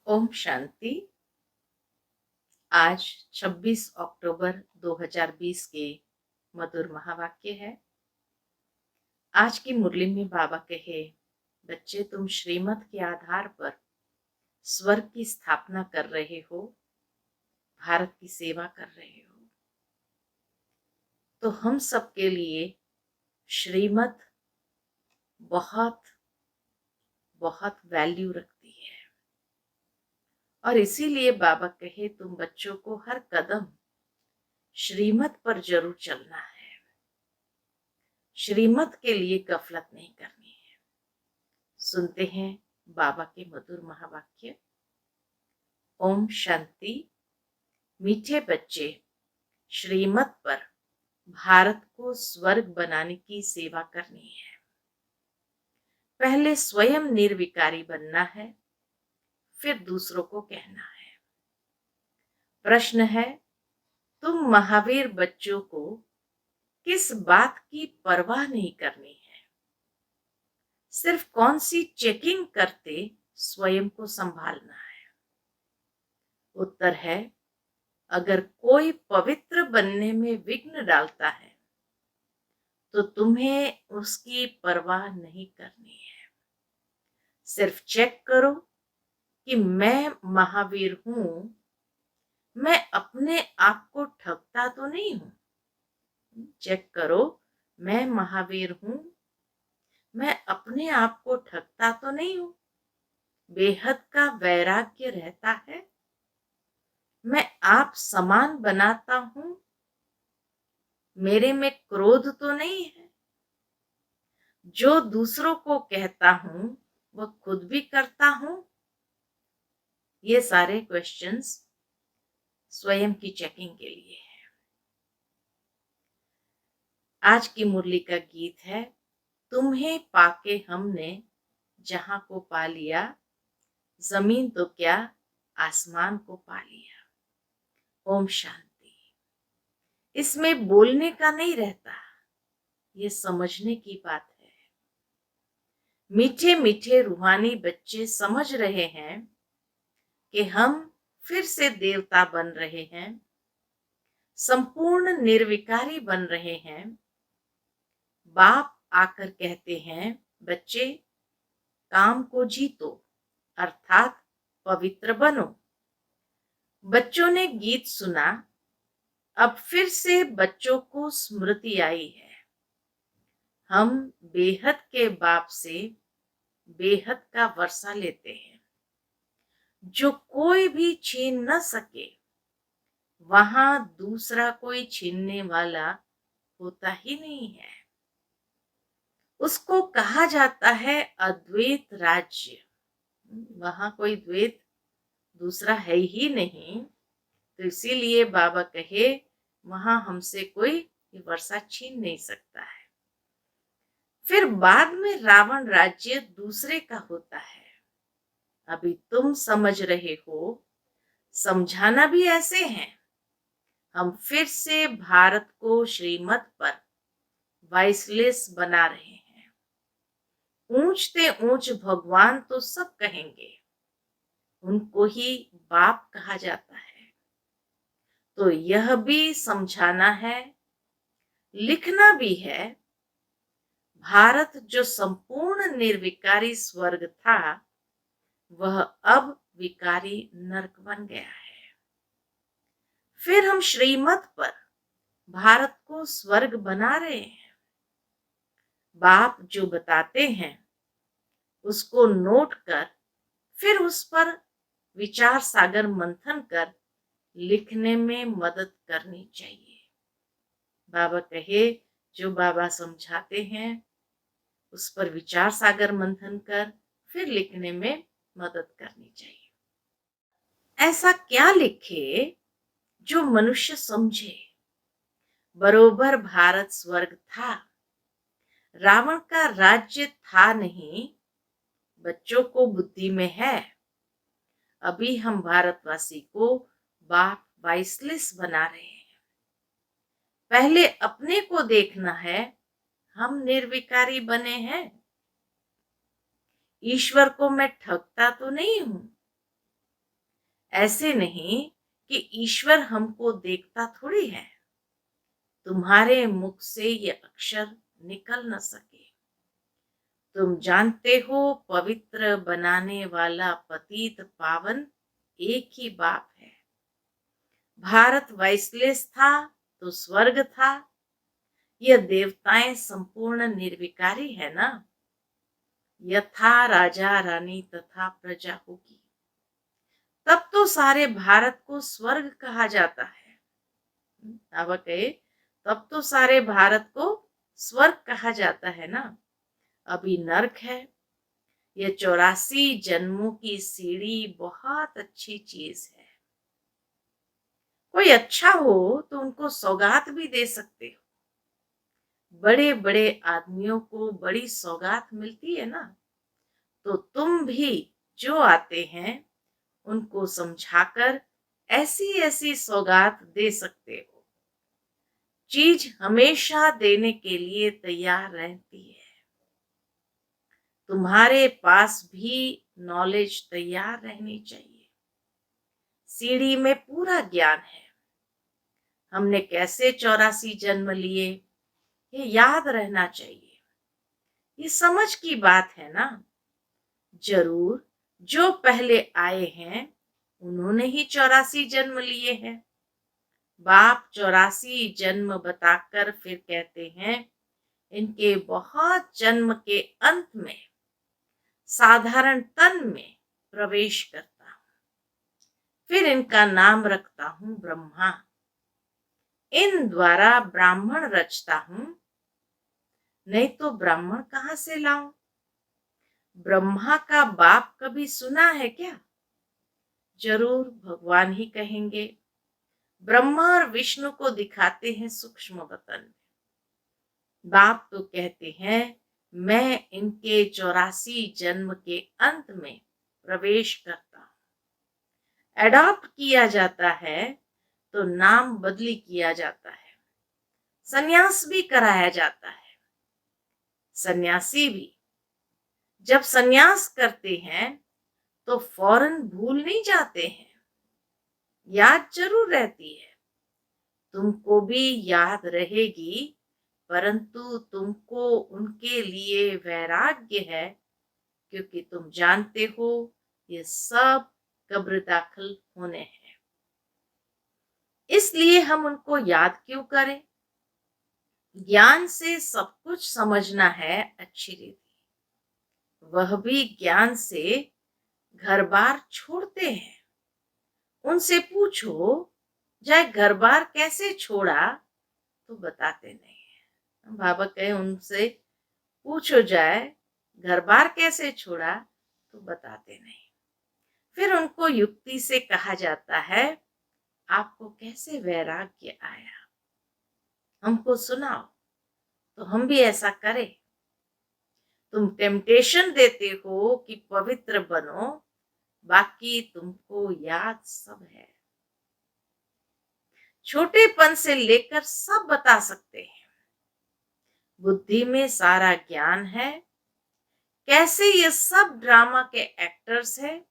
ओम शांति। आज 26 अक्टूबर 2020 के मधुर महावाक्य है। आज की मुरली में बाबा कहे, बच्चे तुम श्रीमत के आधार पर स्वर्ग की स्थापना कर रहे हो, भारत की सेवा कर रहे हो। तो हम सबके लिए श्रीमत बहुत बहुत वैल्यू रखती है और इसीलिए बाबा कहे तुम बच्चों को हर कदम श्रीमत पर जरूर चलना है, श्रीमत के लिए गफलत नहीं करनी है। सुनते हैं बाबा के मधुर महावाक्य। ओम शांति। मीठे बच्चे, श्रीमत पर भारत को स्वर्ग बनाने की सेवा करनी है। पहले स्वयं निर्विकारी बनना है, फिर दूसरों को कहना है। प्रश्न है, तुम महावीर बच्चों को किस बात की परवाह नहीं करनी है? सिर्फ कौन सी चेकिंग करते स्वयं को संभालना है? उत्तर है, अगर कोई पवित्र बनने में विघ्न डालता है तो तुम्हें उसकी परवाह नहीं करनी है। सिर्फ चेक करो कि मैं महावीर हूं, मैं अपने आप को ठगता तो नहीं हूं। चेक करो, मैं महावीर हूं, मैं अपने आप को ठगता तो नहीं हूं। बेहद का वैराग्य रहता है, मैं आप समान बनाता हूं, मेरे में क्रोध तो नहीं है। जो दूसरों को कहता हूं वह खुद भी करता हूं। ये सारे क्वेश्चंस स्वयं की चेकिंग के लिए है। आज की मुरली का गीत है, तुम्हें पाके हमने जहां को पा लिया, जमीन तो क्या आसमान को पा लिया। ओम शांति। इसमें बोलने का नहीं रहता, ये समझने की बात है। मीठे मीठे रूहानी बच्चे समझ रहे हैं कि हम फिर से देवता बन रहे हैं, संपूर्ण निर्विकारी बन रहे हैं। बाप आकर कहते हैं, बच्चे काम को जीतो, अर्थात पवित्र बनो। बच्चों ने गीत सुना, अब फिर से बच्चों को स्मृति आई है। हम बेहद के बाप से बेहद का वर्षा लेते हैं, जो कोई भी छीन न सके। वहां दूसरा कोई छीनने वाला होता ही नहीं है। उसको कहा जाता है अद्वैत राज्य। वहां कोई द्वैत दूसरा है ही नहीं, तो इसीलिए बाबा कहे वहां हमसे कोई वर्षा छीन नहीं सकता है। फिर बाद में रावण राज्य दूसरे का होता है। अभी तुम समझ रहे हो, समझाना भी ऐसे है। हम फिर से भारत को श्रीमत पर वाइसलेस बना रहे हैं। ऊंचते ऊंच भगवान तो सब कहेंगे, उनको ही बाप कहा जाता है। तो यह भी समझाना है, लिखना भी है। भारत जो संपूर्ण निर्विकारी स्वर्ग था, वह अब विकारी नरक बन गया है। फिर हम श्रीमत पर भारत को स्वर्ग बना रहे हैं। बाप जो बताते हैं उसको नोट कर, फिर उस पर विचार सागर मंथन कर लिखने में मदद करनी चाहिए। बाबा कहे, जो बाबा समझाते हैं उस पर विचार सागर मंथन कर फिर लिखने में मदद करनी चाहिए। ऐसा क्या लिखे जो मनुष्य समझे। बरोबर भारत स्वर्ग था, रावण का राज्य था नहीं। बच्चों को बुद्धि में है, अभी हम भारतवासी को बाप वाइसलेस बना रहे हैं। पहले अपने को देखना है, हम निर्विकारी बने हैं। ईश्वर को मैं ठगता तो नहीं हूं। ऐसे नहीं कि ईश्वर हमको देखता थोड़ी है। तुम्हारे मुख से ये अक्षर निकल न सके। तुम जानते हो पवित्र बनाने वाला पतित पावन एक ही बाप है। भारत वैश्लेष था तो स्वर्ग था। यह देवताएं संपूर्ण निर्विकारी है ना। यथा राजा रानी तथा प्रजा होगी, तब तो सारे भारत को स्वर्ग कहा जाता है। बाबा कहे तब तो सारे भारत को स्वर्ग कहा जाता है ना। अभी नर्क है। ये 84 जन्मों की सीढ़ी बहुत अच्छी चीज है। कोई अच्छा हो तो उनको सौगात भी दे सकते हो। बड़े बड़े आदमियों को बड़ी सौगात मिलती है ना। तो तुम भी जो आते हैं उनको समझाकर ऐसी ऐसी सौगात दे सकते हो। चीज हमेशा देने के लिए तैयार रहती है। तुम्हारे पास भी नॉलेज तैयार रहनी चाहिए। सीढ़ी में पूरा ज्ञान है। हमने कैसे 84 जन्म लिए, ये याद रहना चाहिए। ये समझ की बात है ना। जरूर जो पहले आए हैं उन्होंने ही 84 जन्म लिए हैं। बाप 84 जन्म बताकर फिर कहते हैं इनके बहुत जन्म के अंत में साधारण तन में प्रवेश करता हूं। फिर इनका नाम रखता हूं ब्रह्मा। इन द्वारा ब्राह्मण रचता हूं। नहीं तो ब्राह्मण कहां से लाऊं। ब्रह्मा का बाप कभी सुना है क्या। जरूर भगवान ही कहेंगे। ब्रह्मा और विष्णु को दिखाते हैं सूक्ष्म वतन में। बाप तो कहते हैं मैं इनके 84 जन्म के अंत में प्रवेश करता हूं। एडॉप्ट किया जाता है तो नाम बदली किया जाता है। सन्यास भी कराया जाता है। सन्यासी भी जब सन्यास करते हैं तो फौरन भूल नहीं जाते हैं। याद जरूर रहती है। तुमको भी याद रहेगी, परंतु तुमको उनके लिए वैराग्य है, क्योंकि तुम जानते हो ये सब कब्र दाखिल होने हैं। इसलिए हम उनको याद क्यों करें। ज्ञान से सब कुछ समझना है अच्छी रीति। वह भी ज्ञान से घर बार छोड़ते हैं। उनसे पूछो जाए घर बार कैसे छोड़ा तो बताते नहीं है। बाबा कहे उनसे पूछो जाए घर बार कैसे छोड़ा तो बताते नहीं। फिर उनको युक्ति से कहा जाता है आपको कैसे वैराग्य आया, हमको सुनाओ तो हम भी ऐसा करें। तुम टेम्पटेशन देते हो कि पवित्र बनो, बाकी तुमको याद सब है। छोटेपन से लेकर सब बता सकते हैं। बुद्धि में सारा ज्ञान है। कैसे ये सब ड्रामा के एक्टर्स हैं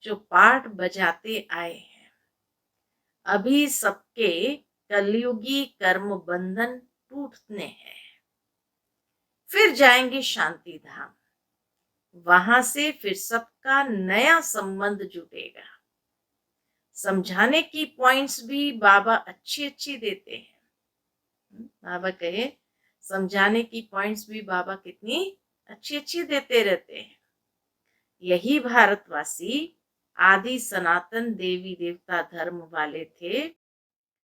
जो पार्ट बजाते आए हैं। अभी सबके कलयुगी कर्म बंधन टूटने हैं। फिर जाएंगे शांति धाम। वहां से फिर सबका नया संबंध जुटेगा। समझाने की पॉइंट्स भी बाबा अच्छी अच्छी देते हैं। बाबा कहे समझाने की पॉइंट्स भी बाबा कितनी अच्छी अच्छी देते रहते हैं। यही भारतवासी आदि सनातन देवी देवता धर्म वाले थे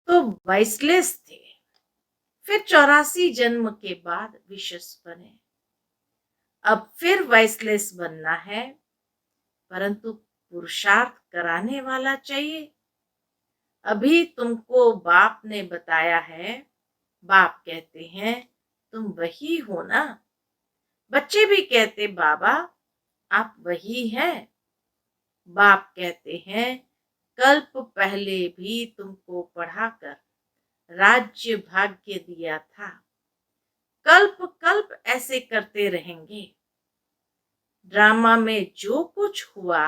तो वैश्लेष थे। फिर 84 जन्म के बाद विशेष बने। अब फिर वैश्लेष बनना है, परंतु पुरुषार्थ कराने वाला चाहिए। अभी तुमको बाप ने बताया है। बाप कहते हैं तुम वही हो ना। बच्चे भी कहते बाबा आप वही हैं। बाप कहते हैं कल्प पहले भी तुमको पढ़ाकर राज्य भाग्य दिया था। कल्प कल्प ऐसे करते रहेंगे। ड्रामा में जो कुछ हुआ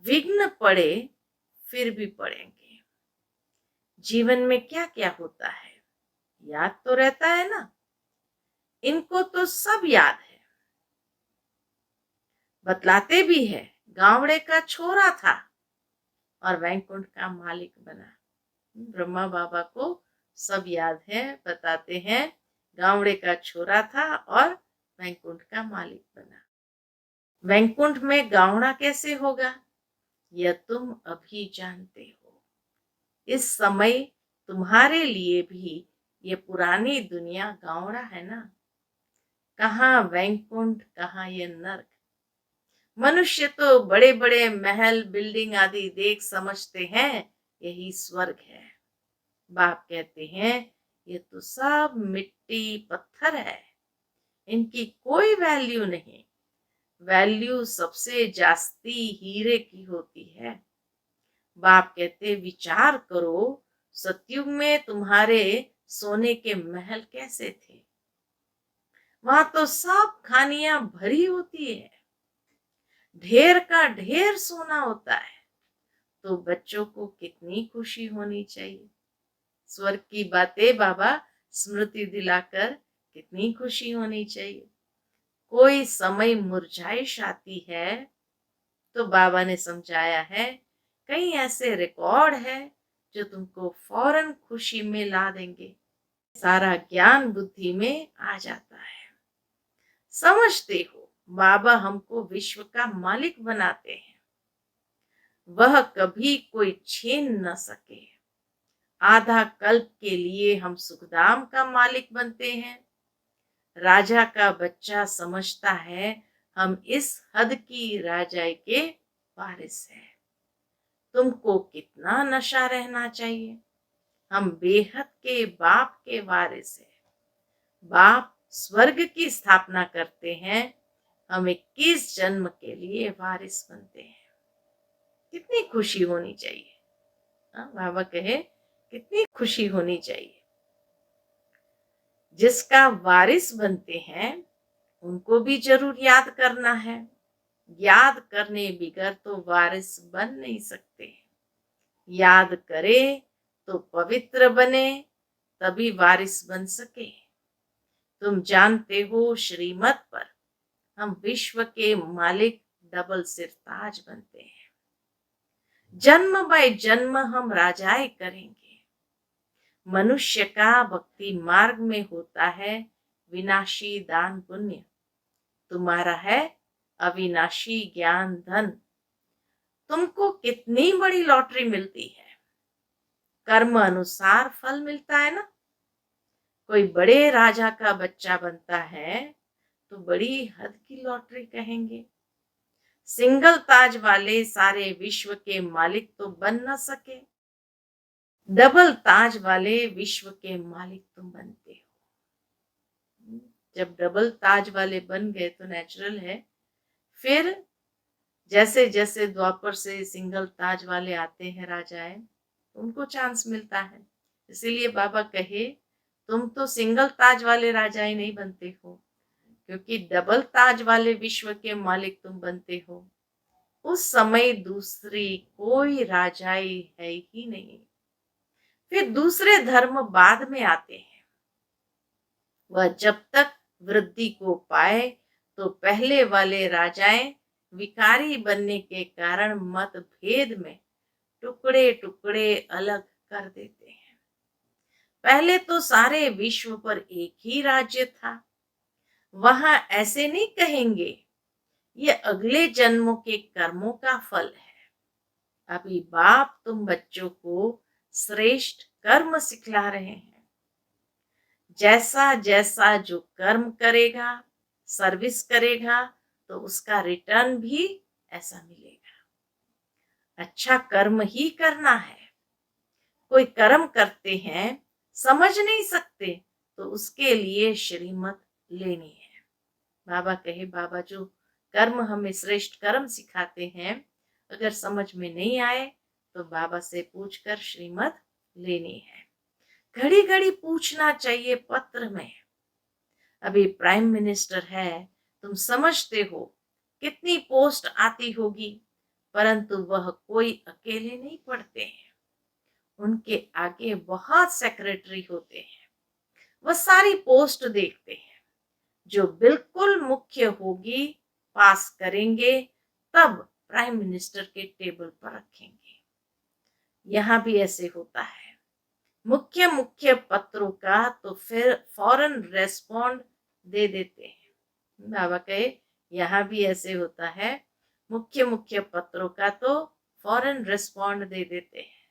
विघ्न पड़े फिर भी पड़ेंगे। जीवन में क्या क्या होता है याद तो रहता है ना, इनको तो सब याद है। बतलाते भी है, गावड़े का छोरा था और वैकुंठ का मालिक बना। ब्रह्मा बाबा को सब याद है, बताते हैं गावड़े का छोरा था और वैकुंठ का मालिक बना। वैकुंठ में गावड़ा कैसे होगा यह तुम अभी जानते हो। इस समय तुम्हारे लिए भी ये पुरानी दुनिया गावड़ा है ना। कहाँ वैकुंठ, कहाँ ये नर्क। मनुष्य तो बड़े बड़े महल बिल्डिंग आदि देख समझते हैं यही स्वर्ग है। बाप कहते हैं ये तो सब मिट्टी पत्थर है, इनकी कोई वैल्यू नहीं। वैल्यू सबसे जास्ती हीरे की होती है। बाप कहते विचार करो, सतयुग में तुम्हारे सोने के महल कैसे थे। वहां तो सब खानियां भरी होती है, ढेर का ढेर सोना होता है। तो बच्चों को कितनी खुशी होनी चाहिए। स्वर्ग की बातें बाबा स्मृति दिलाकर कितनी खुशी होनी चाहिए। कोई समय मुरझाइश आती है तो बाबा ने समझाया है कई ऐसे रिकॉर्ड है जो तुमको फौरन खुशी में ला देंगे। सारा ज्ञान बुद्धि में आ जाता है। समझते हो बाबा हमको विश्व का मालिक बनाते हैं, वह कभी कोई छीन न सके। आधा कल्प के लिए हम सुखदाम का मालिक बनते हैं। राजा का बच्चा समझता है हम इस हद की राजाई के वारिस हैं। तुमको कितना नशा रहना चाहिए, हम बेहद के बाप के वारिस हैं। बाप स्वर्ग की स्थापना करते हैं, हम 21 जन्म के लिए वारिस बनते हैं। कितनी खुशी होनी चाहिए। बाबा कहे कितनी खुशी होनी चाहिए। जिसका वारिस बनते हैं उनको भी जरूर याद करना है। याद करने बिगर तो वारिस बन नहीं सकते। याद करे तो पवित्र बने, तभी वारिस बन सके। तुम जानते हो श्रीमत पर हम विश्व के मालिक डबल सिर ताज बनते हैं। जन्म बाय जन्म हम राजाएं करेंगे। मनुष्य का भक्ति मार्ग में होता है विनाशी दान पुण्य, तुम्हारा है अविनाशी ज्ञान धन। तुमको कितनी बड़ी लॉटरी मिलती है, कर्म अनुसार फल मिलता है ना। कोई बड़े राजा का बच्चा बनता है तो बड़ी हद की लॉटरी कहेंगे। सिंगल ताज वाले सारे विश्व के मालिक तो बन न सके, डबल ताज वाले विश्व के मालिक तुम बनते हो। जब डबल ताज वाले बन गए तो नेचुरल है, फिर जैसे जैसे द्वापर से सिंगल ताज वाले आते हैं राजाएं, उनको चांस मिलता है। इसीलिए बाबा कहे तुम तो सिंगल ताज वाले राजाएं नहीं बनते हो, क्योंकि डबल ताज वाले विश्व के मालिक तुम बनते हो। उस समय दूसरी कोई राजाई है ही नहीं। फिर दूसरे धर्म बाद में आते हैं। वह जब तक वृद्धि को पाए तो पहले वाले राजाएं विकारी बनने के कारण मतभेद में टुकड़े टुकड़े अलग कर देते हैं। पहले तो सारे विश्व पर एक ही राज्य था। वहां ऐसे नहीं कहेंगे, ये अगले जन्मों के कर्मों का फल है। अभी बाप तुम बच्चों को श्रेष्ठ कर्म सिखला रहे हैं। जैसा जैसा जो कर्म करेगा, सर्विस करेगा, तो उसका रिटर्न भी ऐसा मिलेगा। अच्छा कर्म ही करना है। कोई कर्म करते हैं समझ नहीं सकते तो उसके लिए श्रीमत लेनी है। बाबा कहे बाबा जो कर्म हमें श्रेष्ठ कर्म सिखाते हैं, अगर समझ में नहीं आए तो बाबा से पूछकर श्रीमत लेनी है। घड़ी घड़ी पूछना चाहिए पत्र में। अभी प्राइम मिनिस्टर है, तुम समझते हो कितनी पोस्ट आती होगी, परंतु वह कोई अकेले नहीं पढ़ते हैं, उनके आगे बहुत सेक्रेटरी होते हैं। वह सारी पोस्ट देखते हैं, जो बिल्कुल मुख्य होगी पास करेंगे, तब प्राइम मिनिस्टर के टेबल पर रखेंगे। यहाँ भी ऐसे होता है। मुख्य मुख्य पत्रों का तो फिर फौरन रेस्पॉन्ड दे देते हैं। बाबा कहे यहाँ भी ऐसे होता है, मुख्य मुख्य पत्रों का तो फौरन रिस्पॉन्ड दे देते हैं।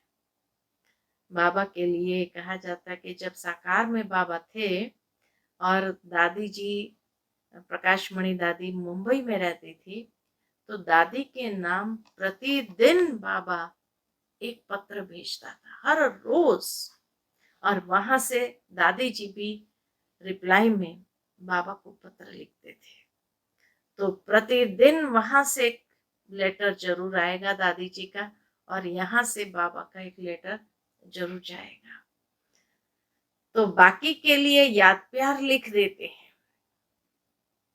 बाबा के लिए कहा जाता है कि जब साकार में बाबा थे और दादी जी, प्रकाश मणि दादी मुंबई में रहती थी, तो दादी के नाम प्रतिदिन बाबा एक पत्र भेजता था, हर रोज। और वहां से दादी जी भी रिप्लाई में बाबा को पत्र लिखते थे। तो प्रतिदिन वहां से एक लेटर जरूर आएगा दादी जी का, और यहाँ से बाबा का एक लेटर जरूर जाएगा। तो बाकी के लिए याद प्यार लिख देते हैं।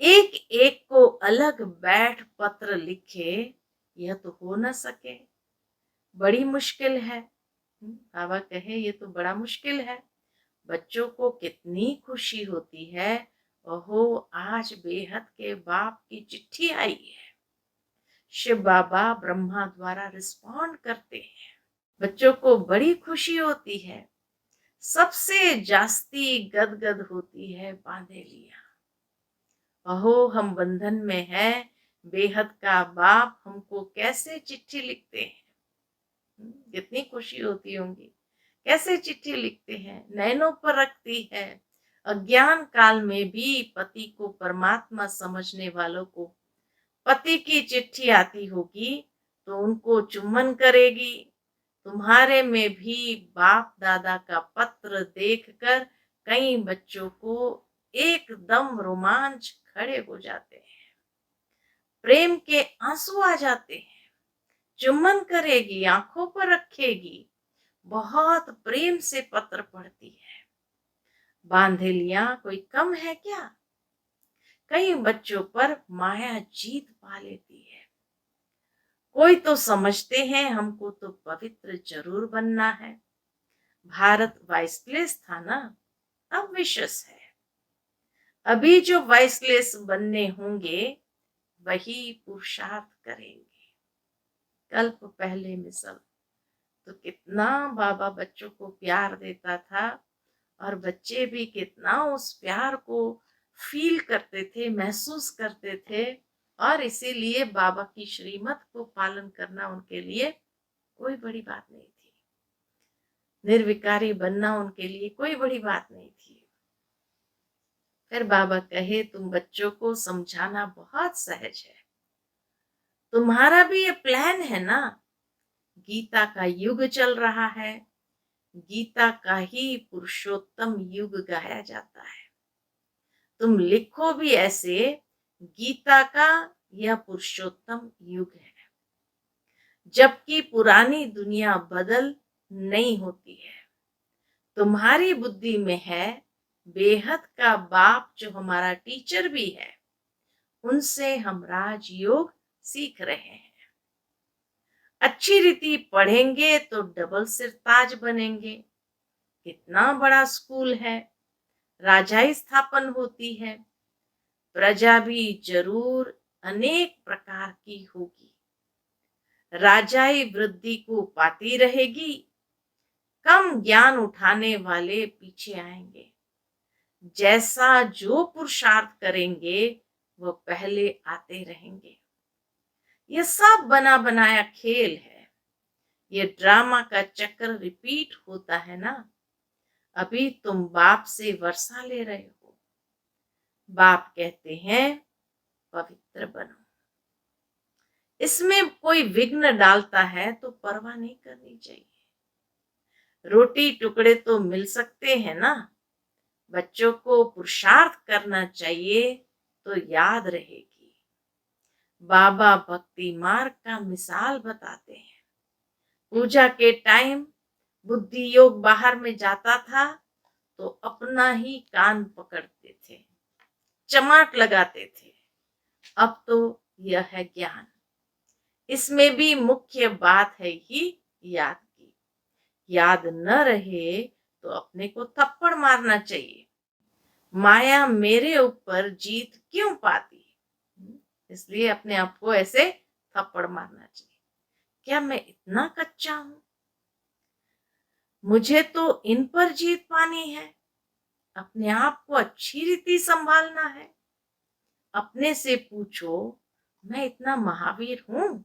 एक एक को अलग बैठ पत्र लिखे, यह तो हो न सके, बड़ी मुश्किल है। बाबा कहे ये तो बड़ा मुश्किल है। बच्चों को कितनी खुशी होती है, ओहो आज बेहद के बाप की चिट्ठी आई है। शिव बाबा ब्रह्मा द्वारा रिस्पॉन्ड करते हैं। बच्चों को बड़ी खुशी होती है। सबसे जास्ती गदगद होती है बांधेलिया। अहो हम बंधन में हैं, बेहद का बाप हमको कैसे चिट्ठी लिखते हैं। कितनी खुशी होती होंगी, कैसे चिट्ठी लिखते हैं, नैनों पर रखती है। अज्ञान काल में भी पति को परमात्मा समझने वालों को पति की चिट्ठी आती होगी तो उनको चुम्बन करेगी। तुम्हारे में भी बाप दादा का पत्र देखकर कई बच्चों को एकदम रोमांच खड़े हो जाते हैं, प्रेम के आंसू आ जाते हैं। चुम्बन करेगी, आंखों पर रखेगी, बहुत प्रेम से पत्र पढ़ती है। बांधेलिया कोई कम है क्या? कई बच्चों पर माया जीत पा लेती है। कोई तो समझते हैं हमको तो पवित्र जरूर बनना है। भारत वाइसलेस था ना, अब विशेष है। अभी जो वाइसलेस बनने होंगे वही पुरुषार्थ करेंगे। कल्प पहले मिसल तो कितना बाबा बच्चों को प्यार देता था, और बच्चे भी कितना उस प्यार को फील करते थे, महसूस करते थे। और इसीलिए बाबा की श्रीमत को पालन करना उनके लिए कोई बड़ी बात नहीं थी। निर्विकारी बनना उनके लिए कोई बड़ी बात नहीं थी। फिर बाबा कहे तुम बच्चों को समझाना बहुत सहज है, तुम्हारा भी ये प्लान है ना। गीता का युग चल रहा है, गीता का ही पुरुषोत्तम युग गाया जाता है। तुम लिखो भी ऐसे, गीता का यह पुरुषोत्तम युग है। जबकि पुरानी दुनिया बदल नहीं होती है। तुम्हारी बुद्धि में है, बेहद का बाप जो हमारा टीचर भी है, उनसे हम राजयोग सीख रहे हैं। अच्छी रीति पढ़ेंगे तो डबल सिरताज बनेंगे। कितना बड़ा स्कूल है, राजाई स्थापन होती है, प्रजा भी जरूर अनेक प्रकार की होगी। राजाई वृद्धि को पाती रहेगी, कम ज्ञान उठाने वाले पीछे आएंगे। जैसा जो पुरुषार्थ करेंगे वो पहले आते रहेंगे। ये सब बना बनाया खेल है, ये ड्रामा का चक्र रिपीट होता है ना। अभी तुम बाप से वर्षा ले रहे हो, बाप कहते हैं पवित्र बनो। इसमें कोई विघ्न डालता है तो परवाह नहीं करनी चाहिए। रोटी टुकड़े तो मिल सकते हैं ना। बच्चों को पुरुषार्थ करना चाहिए तो याद रहेगी। बाबा भक्ति मार्ग का मिसाल बताते हैं। पूजा के टाइम बुद्धि योग बाहर में जाता था तो अपना ही कान पकड़ते थे, चमाट लगाते थे। अब तो यह है ज्ञान। इसमें भी मुख्य बात है ही याद की। याद न रहे तो अपने को थप्पड़ मारना चाहिए। माया मेरे ऊपर जीत क्यों पाती? इसलिए अपने आप को ऐसे थप्पड़ मारना चाहिए। क्या मैं इतना कच्चा हूं? मुझे तो इन पर जीत पानी है। अपने आप को अच्छी रीति संभालना है। अपने से पूछो, मैं इतना महावीर हूं?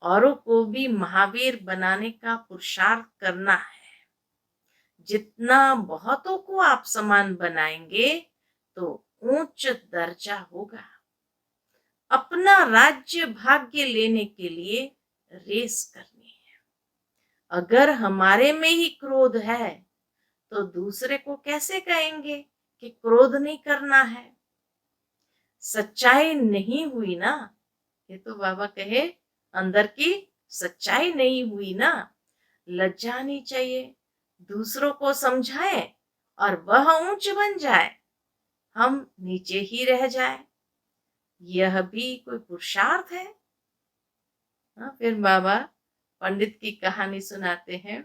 औरों को भी महावीर बनाने का पुरुषार्थ करना है। जितना बहुतों को आप समान बनाएंगे तो उच्च दर्जा होगा। अपना राज्य भाग्य लेने के लिए रेस करनी है। अगर हमारे में ही क्रोध है तो दूसरे को कैसे कहेंगे कि क्रोध नहीं करना है? सच्चाई नहीं हुई ना। ये तो बाबा कहे, अंदर की सच्चाई नहीं हुई ना। लज्जा नहीं चाहिए। दूसरों को समझाए और वह ऊंच बन जाए, हम नीचे ही रह जाए, यह भी कोई पुरुषार्थ है? फिर बाबा पंडित की कहानी सुनाते हैं।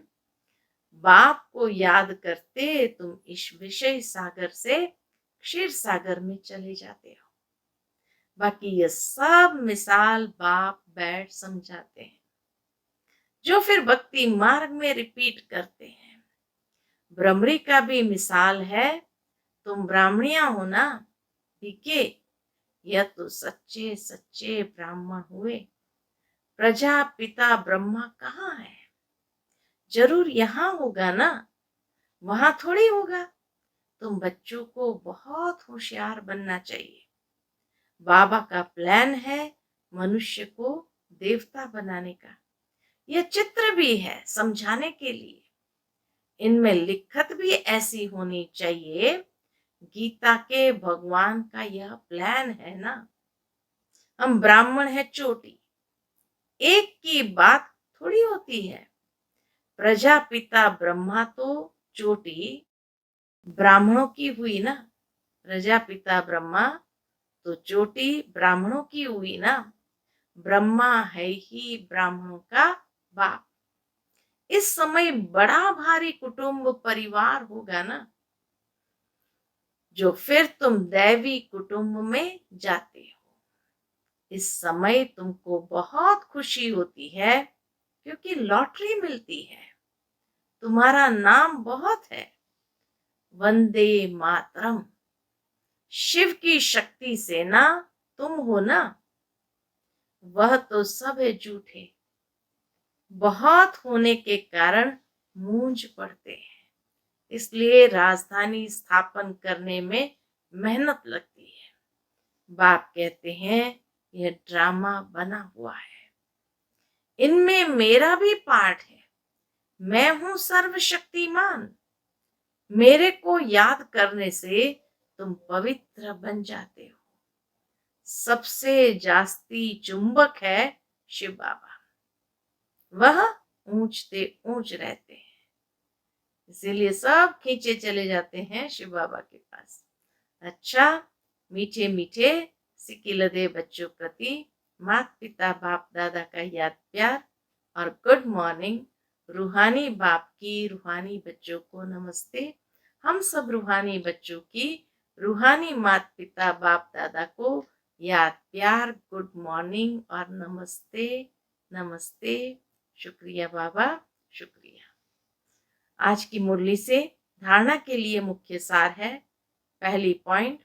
बाप को याद करते तुम इस विषय सागर से क्षीर सागर में चले जाते हो। बाकी ये सब मिसाल बाप बैठ समझाते हैं, जो फिर भक्ति मार्ग में रिपीट करते हैं। भ्रमरी का भी मिसाल है, तुम ब्राह्मणिया हो ना, पीके, यह तो सच्चे सच्चे ब्राह्मण हुए। प्रजापिता ब्रह्मा कहाँ है? जरूर यहाँ होगा ना, वहां थोड़ी होगा। तुम बच्चों को बहुत होशियार बनना चाहिए। बाबा का प्लान है मनुष्य को देवता बनाने का। यह चित्र भी है समझाने के लिए। इनमें लिखत भी ऐसी होनी चाहिए। गीता के भगवान का यह प्लान है ना। हम ब्राह्मण है चोटी, एक की बात थोड़ी होती है। प्रजापिता ब्रह्मा तो चोटी ब्राह्मणों की हुई ना। प्रजापिता ब्रह्मा तो चोटी ब्राह्मणों की हुई ना। ब्रह्मा है ही ब्राह्मणों का बाप। इस समय बड़ा भारी कुटुंब परिवार होगा ना, जो फिर तुम दैवी कुटुंब में जाते हो। इस समय तुमको बहुत खुशी होती है क्योंकि लॉटरी मिलती है। तुम्हारा नाम बहुत है, वंदे मातरम। शिव की शक्ति से ना तुम हो ना, वह तो सब है झूठे। बहुत होने के कारण मूंझ पड़ते हैं। इसलिए राजधानी स्थापन करने में मेहनत लगती है। बाप कहते हैं यह ड्रामा बना हुआ है, इनमें मेरा भी पार्ट है। मैं हूं सर्वशक्तिमान। मेरे को याद करने से तुम पवित्र बन जाते हो। सबसे जास्ती चुंबक है शिव बाबा, वह ऊंचते ऊंच रहते हैं। इसीलिए सब खींचे चले जाते हैं शिव बाबा के पास। अच्छा, मीठे मीठे सिकिलदे बच्चों प्रति माता पिता बाप दादा का याद प्यार और गुड मॉर्निंग। रूहानी बाप की रूहानी बच्चों को नमस्ते। हम सब रूहानी बच्चों की रूहानी माता पिता बाप दादा को याद प्यार, गुड मॉर्निंग और नमस्ते नमस्ते। शुक्रिया बाबा, शुक्रिया। आज की मुरली से धारणा के लिए मुख्य सार है। पहली पॉइंट,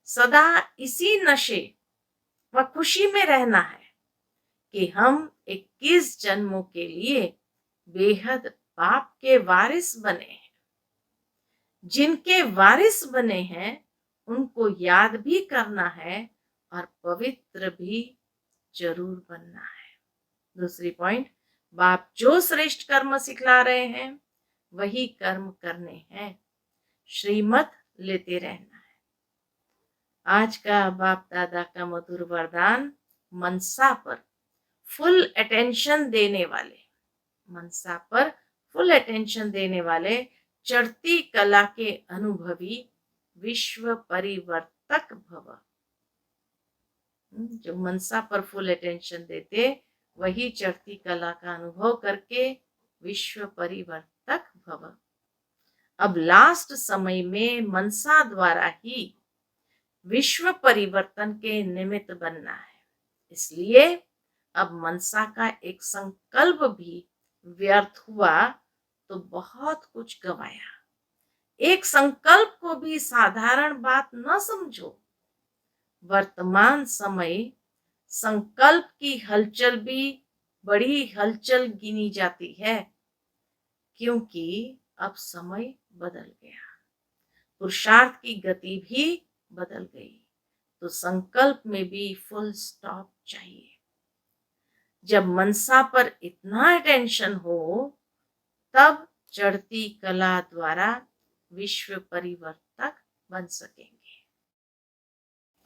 सदा इसी नशे व खुशी में रहना है कि हम 21 जन्मों के लिए बेहद बाप के वारिस बने हैं। जिनके वारिस बने हैं उनको याद भी करना है और पवित्र भी जरूर बनना है। दूसरी पॉइंट, बाप जो श्रेष्ठ कर्म सिखला रहे हैं वही कर्म करने हैं। श्रीमत लेते रहना है। आज का बाप दादा का मधुर वरदान, मनसा पर फुल अटेंशन देने वाले, मनसा पर फुल अटेंशन देने वाले चढ़ती कला के अनुभवी विश्व परिवर्तक भव। जो मनसा पर फुल अटेंशन देते वही चढ़ती कला का अनुभव करके विश्व परिवर्तक भव। अब लास्ट समय में मनसा द्वारा ही विश्व परिवर्तन के निमित्त बनना है, इसलिए अब मनसा का एक संकल्प भी व्यर्थ हुआ तो बहुत कुछ गवाया। एक संकल्प को भी साधारण बात न समझो। वर्तमान समय संकल्प की हलचल भी बड़ी हलचल गिनी जाती है, क्योंकि अब समय बदल गया, पुरुषार्थ की गति भी बदल गई, तो संकल्प में भी फुल स्टॉप चाहिए। जब मनसा पर इतना अटेंशन हो तब चढ़ती कला द्वारा विश्व परिवर्तक बन सकेंगे।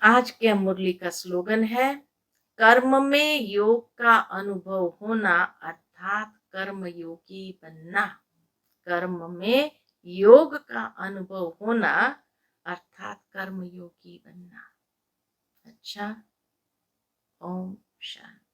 आज के मुरली का स्लोगन है, कर्म में योग का अनुभव होना अर्थात कर्म योगी बनना। कर्म में योग का अनुभव होना अर्थात कर्म योगी बनना। अच्छा, ओम शांति।